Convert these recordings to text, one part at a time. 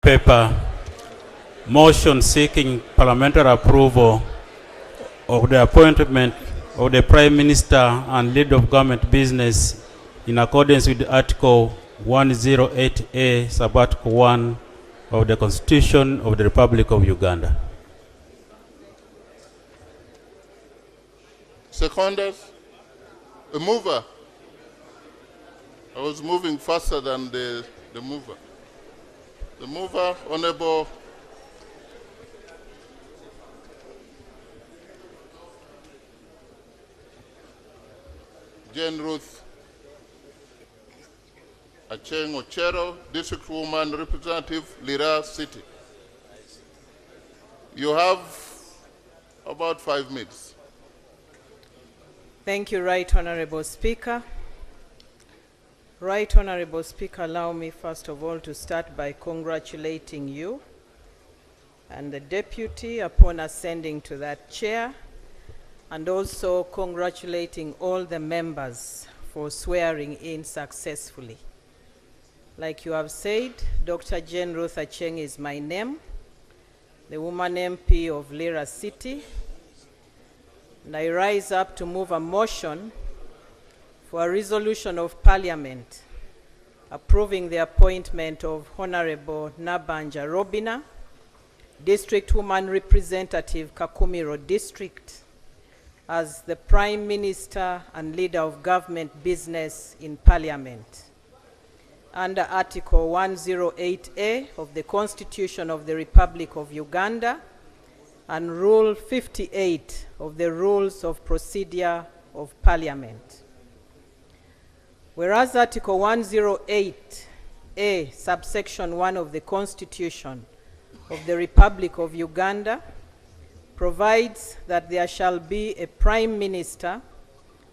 Paper motion seeking parliamentary approval of the appointment of the Prime Minister and leader of government business in accordance with Article 108A, Sub-Article 1 of the Constitution of the Republic of Uganda. Seconders, the mover. I was moving faster than the mover. The mover, Honorable Jane Ruth Acheng Ochero, District Woman Representative, Lira City. You have about 5 minutes. Thank you, Right Honorable Speaker. Right Honorable Speaker, allow me first of all to start by congratulating you and the Deputy upon ascending to that chair, and also congratulating all the members for swearing in successfully. Like you have said, Dr. Jane Ruth Acheng is my name, the woman MP of Lira City, and I rise up to move a motion for a resolution of Parliament approving the appointment of Honorable Nabanjja Robina, District Woman Representative, Kakumiro District, as the Prime Minister and leader of government business in Parliament. Under Article 108A of the Constitution of the Republic of Uganda and Rule 58 of the Rules of Procedure of Parliament. Whereas Article 108A, subsection 1 of the Constitution of the Republic of Uganda provides that there shall be a Prime Minister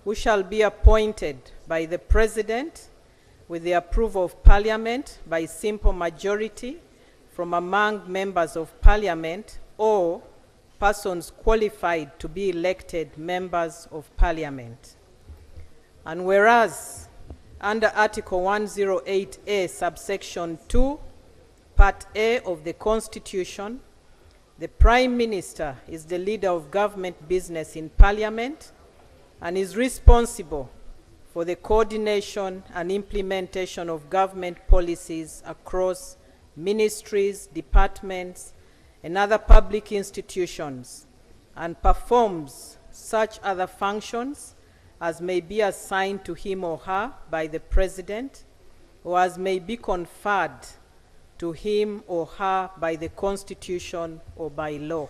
who shall be appointed by the President with the approval of Parliament by simple majority from among members of Parliament or persons qualified to be elected members of Parliament. And whereas under Article 108A, subsection 2, Part A of the Constitution, the Prime Minister is the leader of government business in Parliament and is responsible for the coordination and implementation of government policies across ministries, departments, and other public institutions, and performs such other functions as may be assigned to him or her by the President, or as may be conferred to him or her by the Constitution or by law.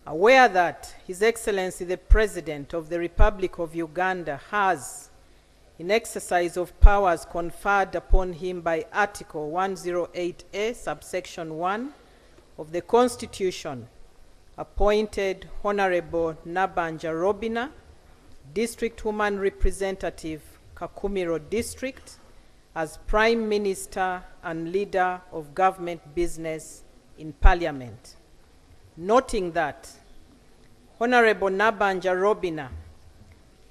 Aware that His Excellency the President of the Republic of Uganda has, in exercise of powers conferred upon him by Article 108A, subsection 1 of the Constitution, appointed Honorable Nabanjja Robina, District Woman Representative, Kakumiro District, as Prime Minister and leader of government business in Parliament. Noting that Honorable Nabanjja Robina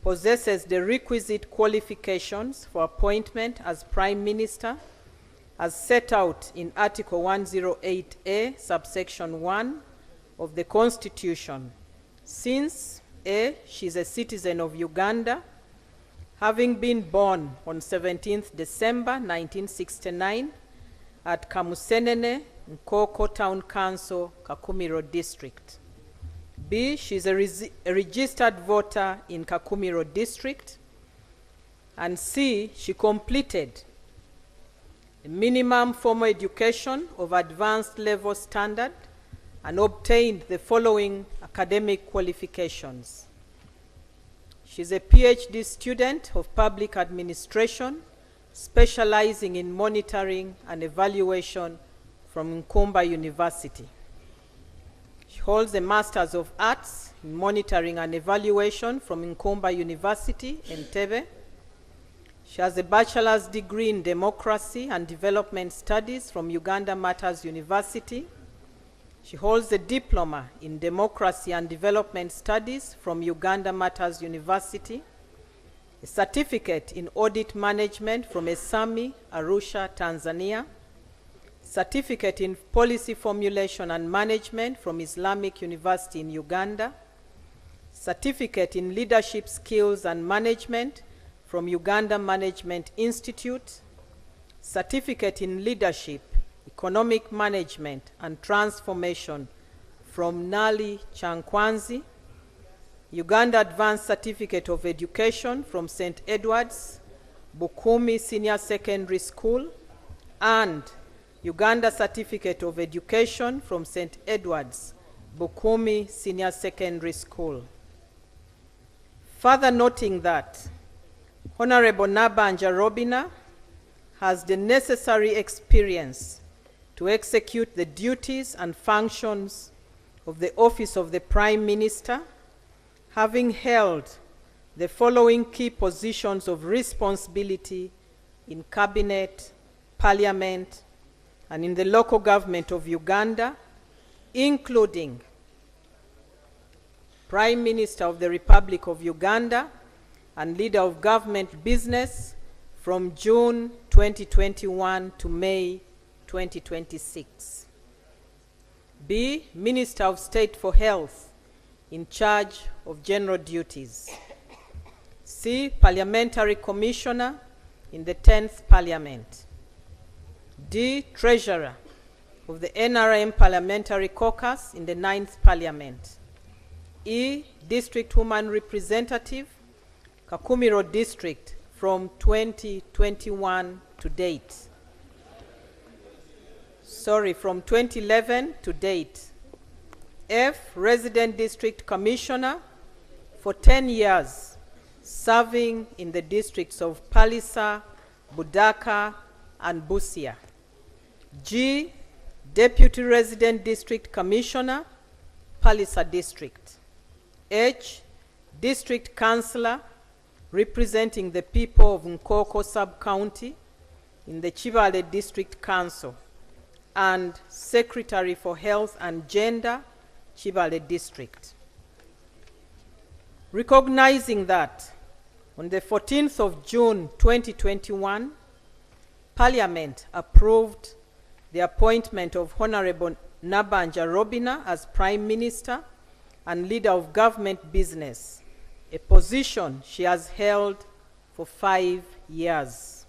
possesses the requisite qualifications for appointment as Prime Minister as set out in Article 108A, subsection 1 of the Constitution, since A, she is a citizen of Uganda, having been born on 17th December 1969 at Kamusenene, Nkoko Town Council, Kakumiro District. B, she is a registered voter in Kakumiro District. And C, she completed a minimum formal education of advanced level standard and obtained the following academic qualifications. She is a PhD student of public administration, specializing in monitoring and evaluation from Nkumba University. She holds a Master's of Arts in monitoring and evaluation from Nkumba University, Entebbe. She has a bachelor's degree in democracy and development studies from Uganda Matters University. She holds a diploma in democracy and development studies from Uganda Matters University, a certificate in audit management from ESAMI, Arusha, Tanzania, Certificate in Policy Formulation and Management from Islamic University in Uganda. Certificate in Leadership Skills and Management from Uganda Management Institute. Certificate in Leadership, Economic Management and Transformation from Nali Chankwanzi. Uganda Advanced Certificate of Education from St. Edward's, Bukumi Senior Secondary School, and Uganda Certificate of Education from St. Edward's, Bukumi Senior Secondary School. Further noting that Honorable Nabanjja Robina has the necessary experience to execute the duties and functions of the Office of the Prime Minister, having held the following key positions of responsibility in Cabinet, Parliament, and in the local government of Uganda, including Prime Minister of the Republic of Uganda and Leader of Government Business from June 2021 to May 2026. B. Minister of State for Health in charge of general duties. C. Parliamentary Commissioner in the 10th Parliament. D. Treasurer of the NRM Parliamentary Caucus in the 9th Parliament. E. District Woman Representative, Kakumiro District from 2021 to date. From 2011 to date. F. Resident District Commissioner for 10 years, serving in the districts of Palisa, Budaka, and Busia. G. Deputy Resident District Commissioner, Palisa District. H. District Councillor, representing the people of Nkoko Sub-County in the Chibale District Council, and Secretary for Health and Gender, Chibale District. Recognizing that on the 14th of June 2021, Parliament approved the appointment of Honorable Nabanjja Robina as Prime Minister and Leader of Government Business, a position she has held for 5 years.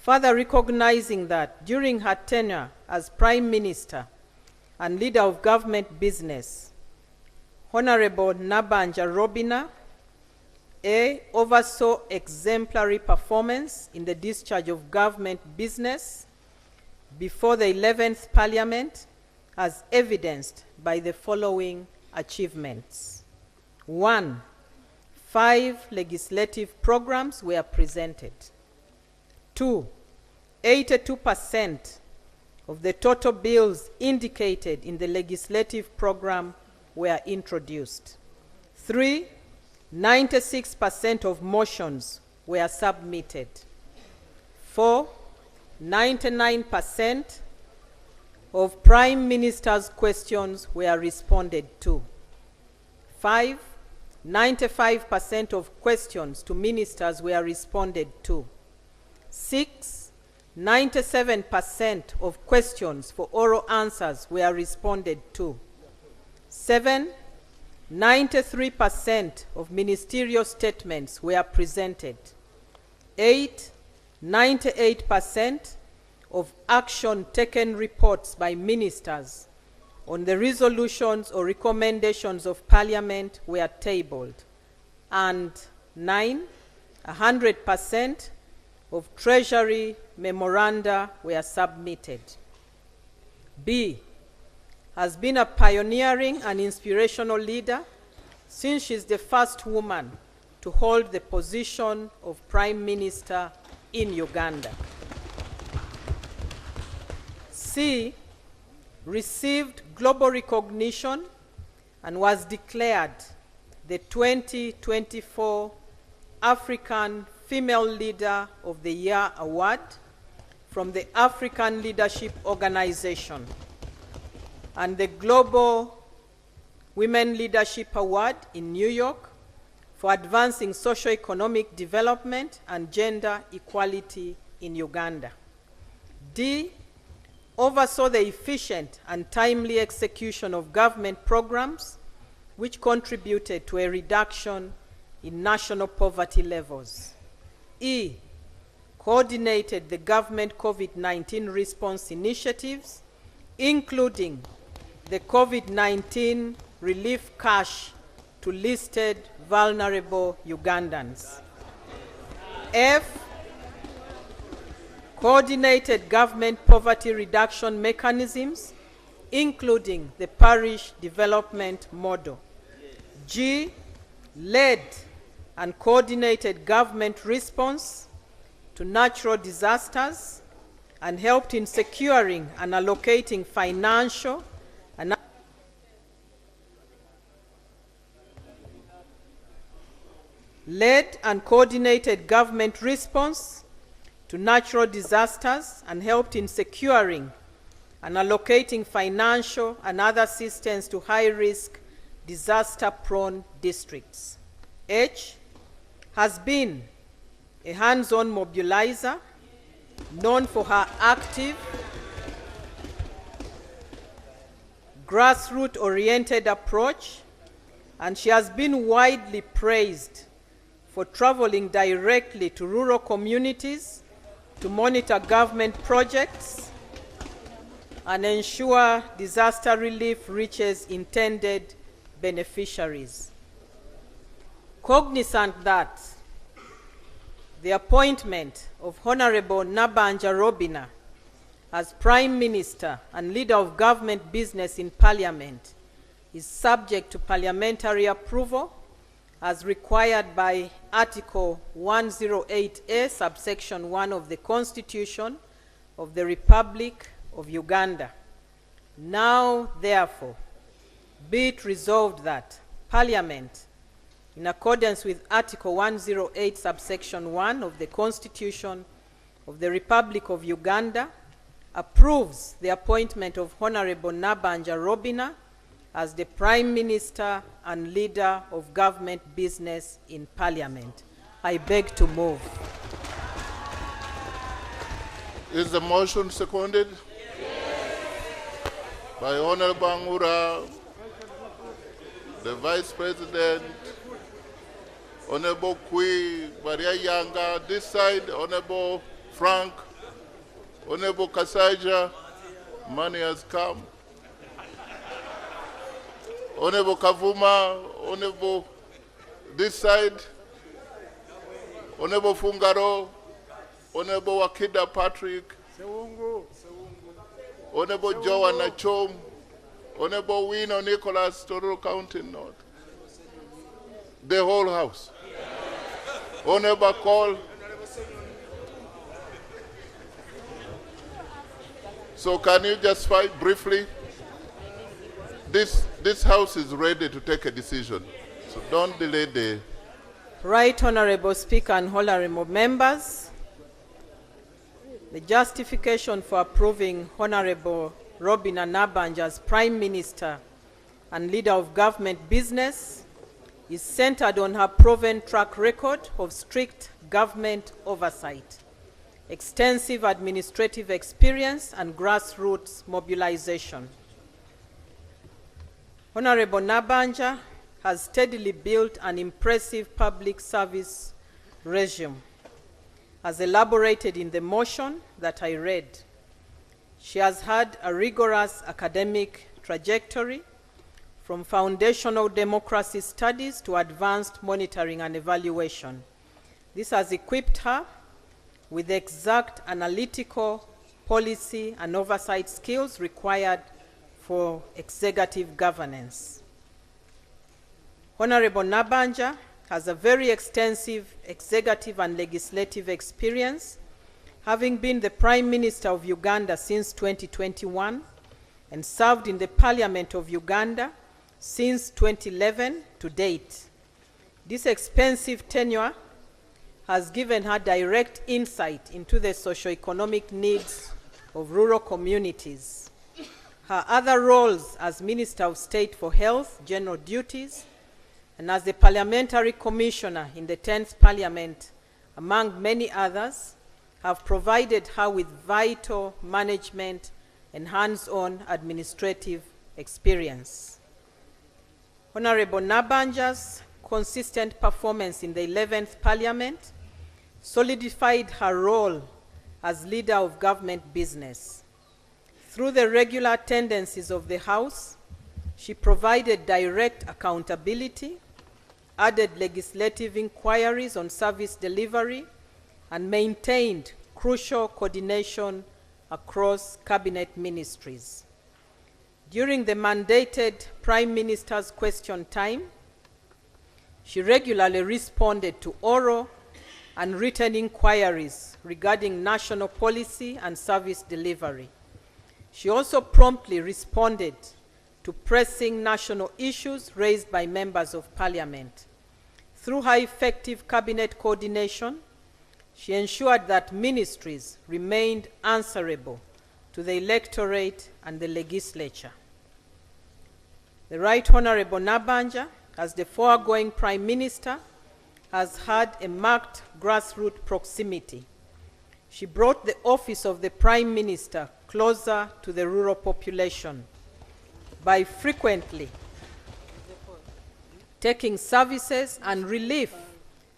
Further recognizing that during her tenure as Prime Minister and Leader of Government Business, Honorable Nabanjja Robina A. oversaw exemplary performance in the discharge of government business before the 11th Parliament, as evidenced by the following achievements. 1. 5 legislative programs were presented. 2. 82% of the total bills indicated in the legislative program were introduced. 3. 96% of motions were submitted. 4. 99% of Prime Minister's questions were responded to. 5. 95% of questions to ministers were responded to. 6. 97% of questions for oral answers were responded to. 7. 93% of ministerial statements were presented. 8. 98% of action taken reports by ministers on the resolutions or recommendations of Parliament were tabled. And 9. 100% of Treasury memoranda were submitted. B. Has been a pioneering and inspirational leader since she's the first woman to hold the position of Prime Minister in Uganda. C. Received global recognition and was declared the 2024 African Female Leader of the Year Award from the African Leadership Organization and the Global Women Leadership Award in New York for advancing socio-economic development and gender equality in Uganda. D. oversaw the efficient and timely execution of government programs which contributed to a reduction in national poverty levels. E, coordinated the government COVID-19 response initiatives, including the COVID-19 relief cash to listed vulnerable Ugandans. F, coordinated government poverty reduction mechanisms, including the parish development model. G, led and coordinated government response to natural disasters and helped in securing and allocating financial and led and coordinated government response to natural disasters and helped in securing and allocating financial and other assistance to high-risk, disaster-prone districts. H, has been a hands-on mobilizer known for her active, grassroots-oriented approach, and she has been widely praised for traveling directly to rural communities to monitor government projects and ensure disaster relief reaches intended beneficiaries. Cognizant that the appointment of Honorable Nabanjja Robina as Prime Minister and Leader of Government Business in Parliament is subject to parliamentary approval as required by Article 108A, subsection 1 of the Constitution of the Republic of Uganda. Now, therefore, be it resolved that Parliament, in accordance with Article 108, subsection 1 of the Constitution of the Republic of Uganda, approves the appointment of Honorable Nabanjja Robina as the Prime Minister and Leader of Government Business in Parliament. I beg to move. Is the motion seconded? Yes. By Honorable Angura, the Vice President, Honorable Kui, Maria Yanga, this side, Honorable Frank, Honorable Kasaija, money has come. Honorable Kavuma, Honorable this side, Honorable Fungaro, Honorable Wakida Patrick, Honorable Joanna Chom, Honorable Wino Nicholas, Tororo County North. The whole house. Honorable Call. So can you just fight briefly? This house is ready to take a decision. So don't delay the... Right, Honorable Speaker and honorable members. The justification for approving Honorable Robina Nabanjja as Prime Minister and Leader of Government Business is centered on her proven track record of strict government oversight, extensive administrative experience, and grassroots mobilization. Honorable Nabanjja has steadily built an impressive public service regime, as elaborated in the motion that I read. She has had a rigorous academic trajectory from foundational democracy studies to advanced monitoring and evaluation. This has equipped her with the exact analytical, policy, and oversight skills required for executive governance. Honorable Nabanjja has a very extensive executive and legislative experience, having been the Prime Minister of Uganda since 2021 and served in the Parliament of Uganda since 2011 to date. This extensive tenure has given her direct insight into the socio-economic needs of rural communities. Her other roles as Minister of State for Health, General Duties, and as the Parliamentary Commissioner in the 10th Parliament, among many others, have provided her with vital management and hands-on administrative experience. Honorable Nabanjja's consistent performance in the 11th Parliament solidified her role as leader of government business. Through the regular attendances of the House, she provided direct accountability, added legislative inquiries on service delivery, and maintained crucial coordination across cabinet ministries. During the mandated Prime Minister's question time, she regularly responded to oral and written inquiries regarding national policy and service delivery. She also promptly responded to pressing national issues raised by members of Parliament. Through her effective cabinet coordination, she ensured that ministries remained answerable to the electorate and the legislature. The Right Honourable Nabanjja, as the foregoing Prime Minister, has had a marked grassroots proximity. She brought the office of the Prime Minister closer to the rural population by frequently taking services and relief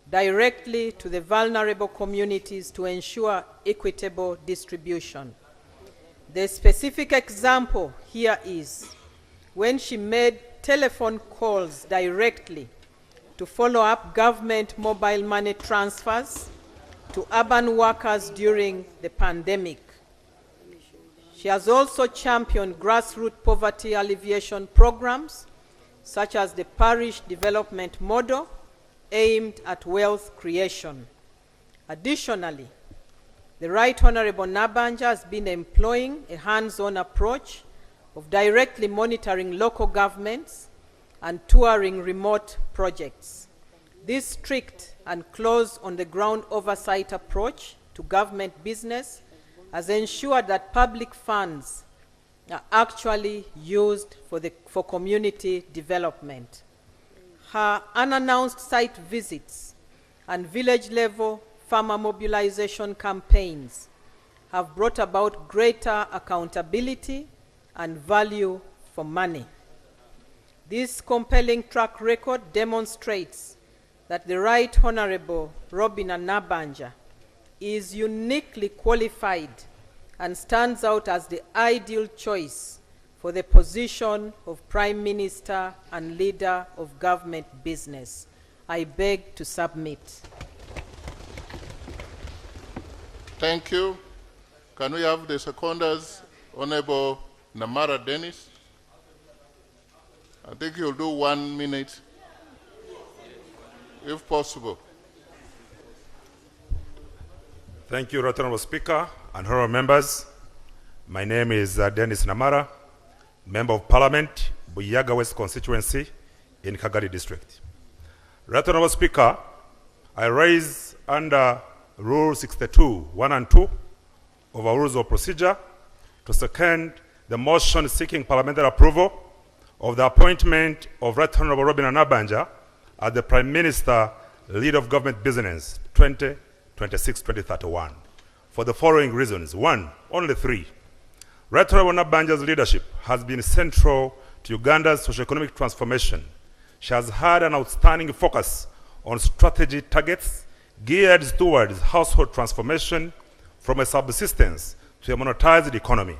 directly to the vulnerable communities to ensure equitable distribution. The specific example here is when she made telephone calls directly to follow up government mobile money transfers to urban workers during the pandemic. She has also championed grassroots poverty alleviation programs, such as the parish development model aimed at wealth creation. Additionally, the Right Honourable Nabanjja has been employing a hands-on approach of directly monitoring local governments and touring remote projects. This strict and close on-the-ground oversight approach to government business has ensured that public funds are actually used for community development. Her unannounced site visits and village-level farmer mobilization campaigns have brought about greater accountability and value for money. This compelling track record demonstrates that the Right Honourable Robina Nabanjja is uniquely qualified and stands out as the ideal choice for the position of Prime Minister and leader of government business. I beg to submit. Thank you. Can we have the seconders, Honorable Namara Dennis? I think you'll do 1 minute, if possible. Thank you, Right Honourable Speaker and honourable members. My name is Dennis Namara, Member of Parliament, Buyaga West Constituency in Kagari District. Right Honourable Speaker, I raise under Rule 62, 1 and 2 of our Rules of Procedure to second the motion seeking parliamentary approval of the appointment of Right Honourable Robina Nabanjja as the Prime Minister, Leader of Government Business 2026-2031 for the following reasons. 1, only 3. Right Honourable Nabanjja's leadership has been central to Uganda's socio-economic transformation. She has had an outstanding focus on strategy targets geared towards household transformation from a subsistence to a monetized economy.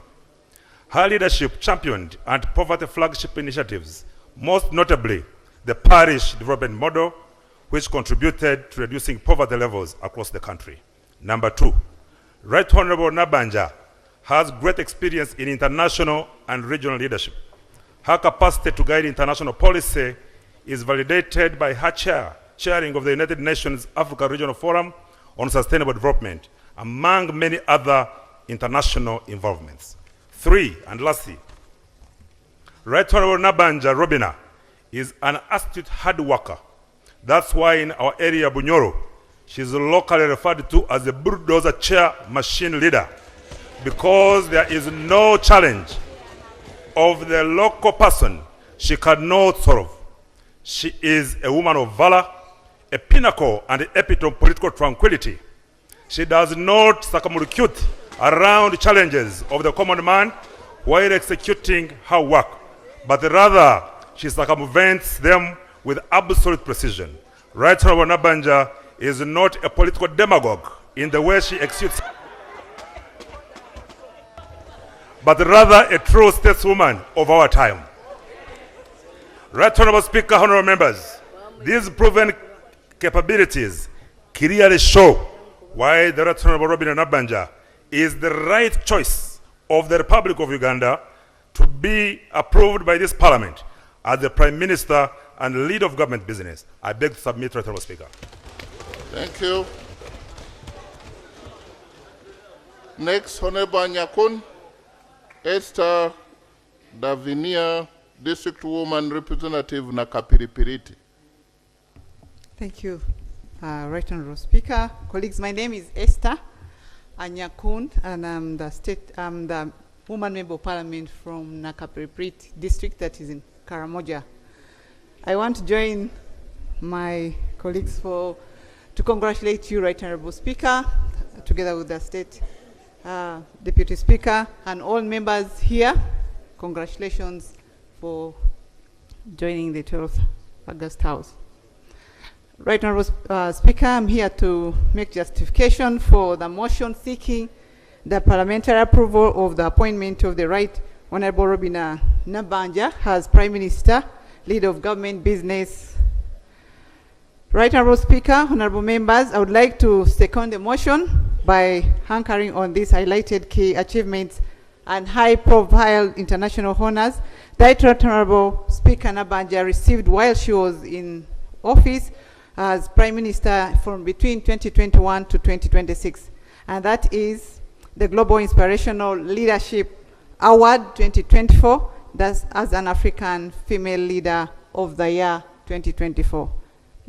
Her leadership championed anti-poverty flagship initiatives, most notably the parish development model, which contributed to reducing poverty levels across the country. Number 2, Right Honourable Nabanjja has great experience in international and regional leadership. Her capacity to guide international policy is validated by her chairing of the United Nations Africa Regional Forum on Sustainable Development, among many other international involvements. 3, and lastly, Right Honourable Nabanjja Robina is an astute hard worker. That's why in our area, Bunyoro, she's locally referred to as the bulldozer chair machine leader, because there is no challenge of the local person she cannot solve. She is a woman of valor, a pinnacle and epitome of political tranquility. She does not circumambulate around challenges of the common man, while executing her work, but rather she circumvents them with absolute precision. Right Honorable Nabanjja is not a political demagogue in the way she executes, but rather a true stateswoman of our time. Right Honorable Speaker, honorable members, these proven capabilities clearly show why the Right Honorable Robin Nabanjja is the right choice of the Republic of Uganda to be approved by this Parliament as the Prime Minister and lead of government business. I beg to submit, Right Honorable Speaker. Thank you. Next, Honorable Nyakun, Esther Davinia, District Woman Representative Nakapiripiriti. Thank you, Right Honorable Speaker. Colleagues, my name is Esther Anyakun, and I'm the Woman Member of Parliament from Nakapiripiriti District, that is in Karamoja. I want to join my colleagues to congratulate you, Right Honorable Speaker, together with the State Deputy Speaker and all members here. Congratulations for joining the 12th August House. Right Honorable Speaker, I'm here to make justification for the motion seeking the parliamentary approval of the appointment of the Right Honorable Robina Nabanjja as Prime Minister, Leader of Government Business. Right Honorable Speaker, honorable members, I would like to second the motion by anchoring on these highlighted key achievements and high-profile international honors that Right Honorable Speaker Nabanjja received while she was in office as Prime Minister from between 2021 to 2026, and that is the Global Inspirational Leadership Award 2024, that's as an African Female Leader of the Year 2024.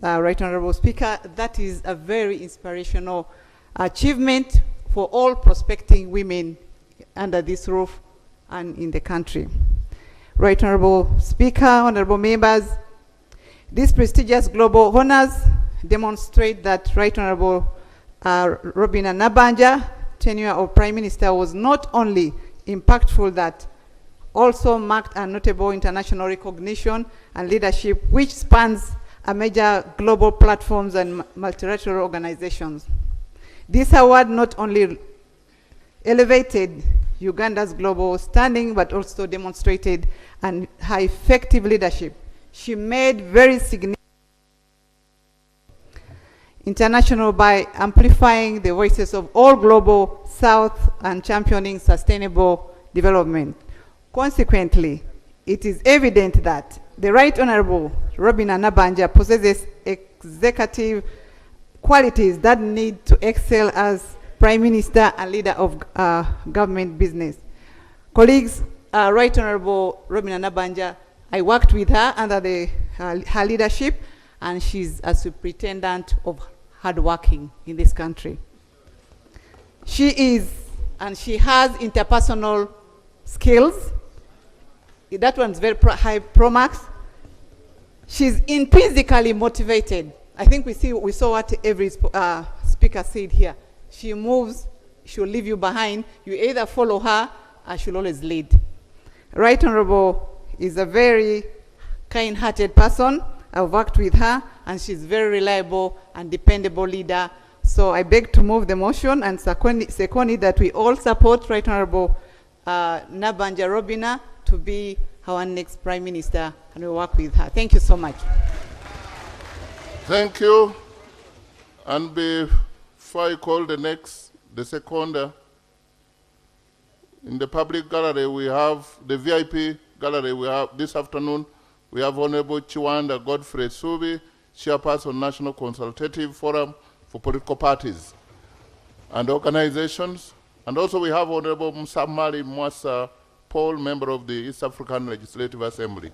Right Honorable Speaker, that is a very inspirational achievement for all prospecting women under this roof and in the country. Right Honorable Speaker, honorable members, these prestigious global honors demonstrate that Right Honorable Robina Nabanjja tenure of Prime Minister was not only impactful, that also marked a notable international recognition and leadership which spans a major global platforms and multilateral organizations. This award not only elevated Uganda's global standing, but also demonstrated her effective leadership. She made very significant international by amplifying the voices of all global South and championing sustainable development. Consequently, it is evident that the Right Honorable Robina Nabanjja possesses executive qualities that need to excel as Prime Minister and leader of government business. Colleagues, Right Honorable Robina Nabanjja, I worked with her under her leadership, and she's a superintendent of hardworking in this country. She is, and she has interpersonal skills. That one's very high pro max. She's intrinsically motivated. I think we saw what every speaker said here. She moves, she'll leave you behind. You either follow her or she'll always lead. Right Honorable is a very kind-hearted person. I've worked with her, and she's very reliable and dependable leader. So I beg to move the motion and second it that we all support Right Honorable Nabanjja Robina to be our next Prime Minister, and we work with her. Thank you so much. Thank you. And before I call the second, in the public gallery, we have the VIP gallery. We have this afternoon, we have Honorable Chiwanda Godfrey Subi, Chairperson, National Consultative Forum for Political Parties and Organizations. And also we have Honorable Msamali Mwasa Paul, member of the East African Legislative Assembly.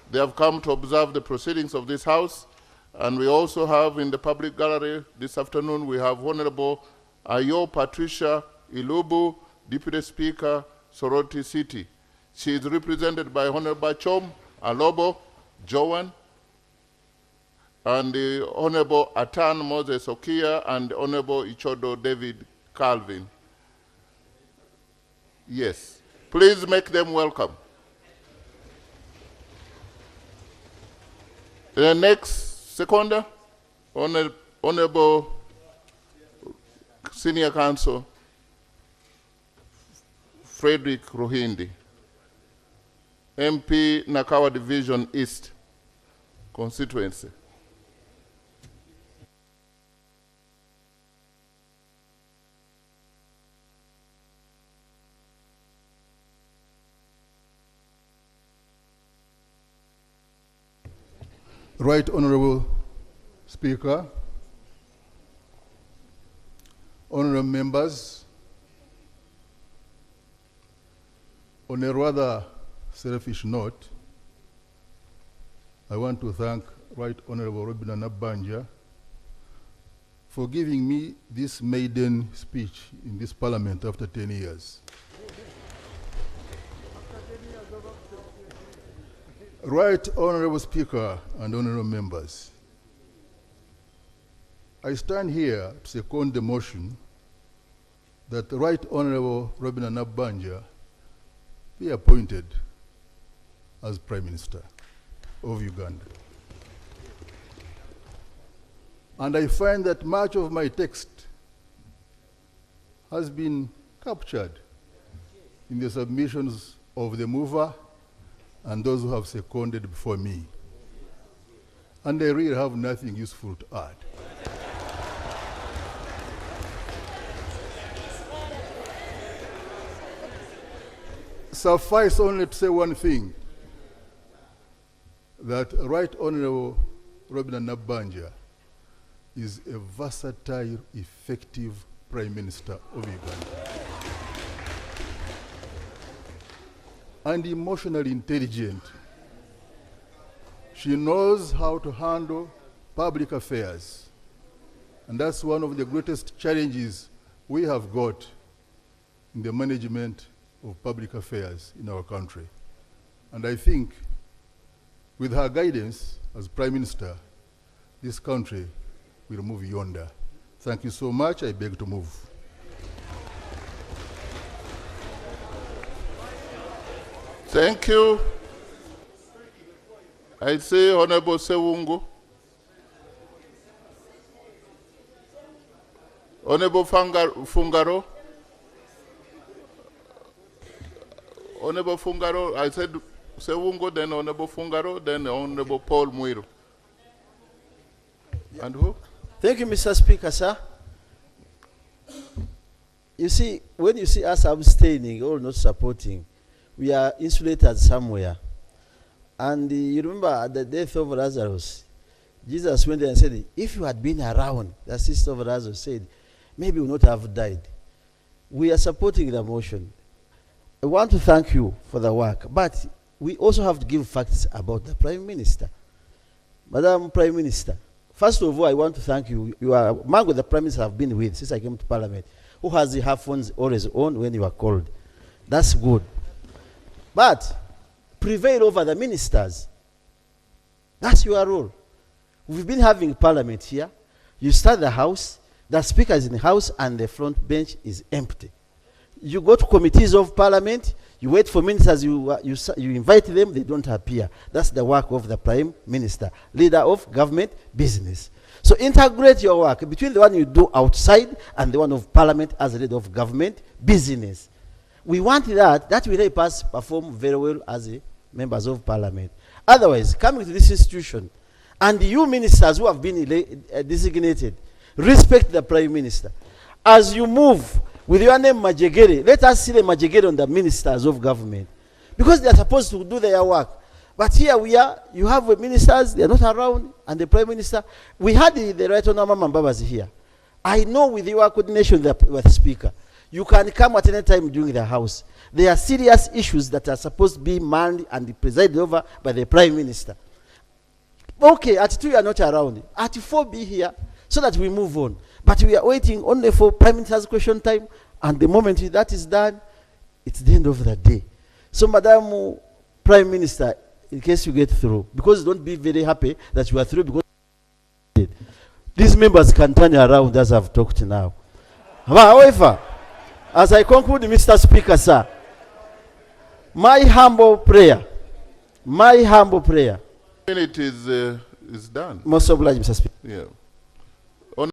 They have come to observe the proceedings of this House. And we also have in the public gallery this afternoon, we have Honorable Ayo Patricia Ilubu, Deputy Speaker, Soroti City. She is represented by Honorable Chom Alobo Joan, and the Honorable Atan Moses Okia, and Honorable Ichodo David Calvin. Yes. Please make them welcome. The next seconder, Honorable Senior Counsel Frederick Ruhindi, MP Nakawa Division East constituency. Right Honorable Speaker, honorable members, on a rather selfish note, I want to thank Right Honorable Nabanjja for giving me this maiden speech in this parliament after 10 years. Right Honorable Speaker and honorable members, I stand here to second the motion that the Right Honorable Nabanjja be appointed as Prime Minister of Uganda. And I find that much of my text has been captured in the submissions of the mover and those who have seconded before me. And I really have nothing useful to add. Suffice only to say one thing, that Right Honorable Nabanjja is a versatile, effective Prime Minister of Uganda. And emotionally intelligent. She knows how to handle public affairs. And that's one of the greatest challenges we have got in the management of public affairs in our country. And I think with her guidance as Prime Minister, this country will move yonder. Thank you so much. I beg to move. Thank you. I say Honorable Sewungu. Honorable Fungaro. Honorable Fungaro, I said Sewungu, then Honorable Fungaro, then Honorable Paul Muiru. And who? Thank you, Mr. Speaker, sir. You see, when you see us abstaining or not supporting, we are insulated somewhere. And you remember at the death of Lazarus, Jesus went there and said, if you had been around, the sister of Lazarus said, maybe you would not have died. We are supporting the motion. I want to thank you for the work, but we also have to give facts about the Prime Minister. Madam Prime Minister, first of all, I want to thank you. You are among the Prime Minister I've been with since I came to Parliament, who has her phones always on when you are called. That's good. But prevail over the ministers. That's your role. We've been having Parliament here. You start the House, the Speaker is in the House, and the front bench is empty. You go to committees of Parliament, you wait for ministers, you invite them, they don't appear. That's the work of the Prime Minister, leader of government business. So integrate your work between the one you do outside and the one of Parliament as a leader of government business. We want that will help us perform very well as members of Parliament. Otherwise, coming to this institution, and you ministers who have been designated, respect the Prime Minister. As you move with your name Majegere, let us see the Majegere on the ministers of government. Because they are supposed to do their work. But here we are, you have ministers, they are not around, and the Prime Minister. We had the Right Honorable Mbabas here. I know with your coordination with the Speaker, you can come at any time during the House. There are serious issues that are supposed to be manned and presided over by the Prime Minister. Okay, at 2 you are not around. At 4 be here so that we move on. But we are waiting only for Prime Minister's question time, and the moment that is done, it's the end of the day. So, Madam Prime Minister, in case you get through, because don't be very happy that you are through, because these members can turn around as I've talked now. However, as I conclude, Mr. Speaker, sir, My humble prayer. My humble prayer. Minute is done. Most obliged, Mr. Speaker. Yeah.